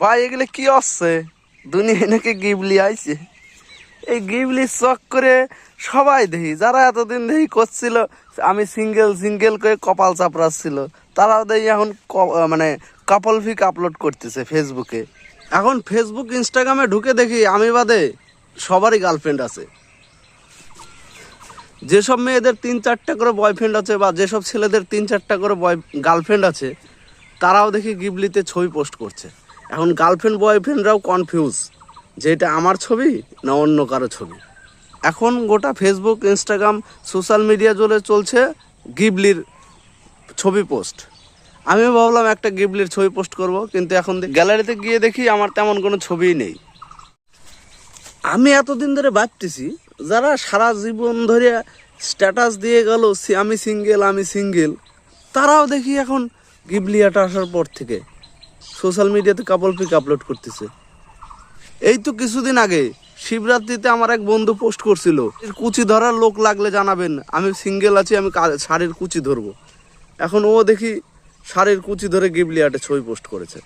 ভাই এগুলো কি হচ্ছে? দুনিয়ায় নাকি গিবলি আইছে। এই গিবলি চক করে সবাই দেখি, যারা এতদিন দেখি করছিল আমি সিঙ্গেল সিঙ্গেল করে কপাল চাপড়াচ্ছিল, তারাও দেখি এখন মানে কাপল পিক আপলোড করতেছে ফেসবুকে। এখন ফেসবুক ইনস্টাগ্রামে ঢুকে দেখি আমি বাদে সবারই গার্লফ্রেন্ড আছে। যেসব মেয়েদের 3-4টা করে বয়ফ্রেন্ড আছে বা যেসব ছেলেদের 3-4টা করে গার্লফ্রেন্ড আছে, তারাও দেখি গিবলিতে ছবি পোস্ট করছে। এখন গার্লফ্রেন্ড বয়ফ্রেন্ডরাও কনফিউজ যে এটা আমার ছবি না অন্য কারো ছবি। এখন গোটা ফেসবুক ইনস্টাগ্রাম সোশ্যাল মিডিয়া জুড়ে চলছে গিবলির ছবি পোস্ট। আমিও ভাবলাম একটা গিবলির ছবি পোস্ট করব, কিন্তু এখন গ্যালারিতে গিয়ে দেখি আমার তেমন কোনো ছবিই নেই। আমি এতদিন ধরে ভাবতেছি, যারা সারা জীবন ধরে স্ট্যাটাস দিয়ে গেল আমি সিঙ্গেল আমি সিঙ্গেল, তারাও দেখি এখন গিবলিয়াটা আসার পর থেকে সোশ্যাল মিডিয়াতে কাপল পিক আপলোড করতেছে। এই তো কিছুদিন আগে শিবরাত্রিতে আমার এক বন্ধু পোস্ট করছিল, কুচি ধরার লোক লাগলে জানাবেন, আমি সিঙ্গেল আছি, আমি শাড়ির কুচি ধরবো। এখন ও দেখি শাড়ির কুচি ধরে গিবলিয়াটে ছবি পোস্ট করেছে।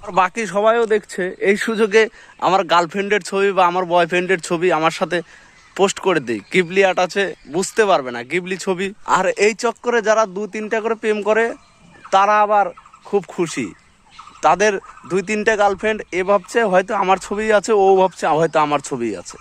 আর বাকি সবাইও দেখছে, এই সুযোগে আমার গার্লফ্রেন্ডের ছবি বা আমার বয়ফ্রেন্ডের ছবি আমার সাথে পোস্ট করে দিই, গিবলি আর্ট আছে, বুঝতে পারবে না গিবলি ছবি। আর এই চক্করে যারা 2-3টা করে প্রেম করে তারা আবার খুব খুশি। তাদের 2-3টা গার্লফ্রেন্ড এ ভাবছে হয়তো আমার ছবি আছে, ও ভাবছে হয়তো আমার ছবি আছে।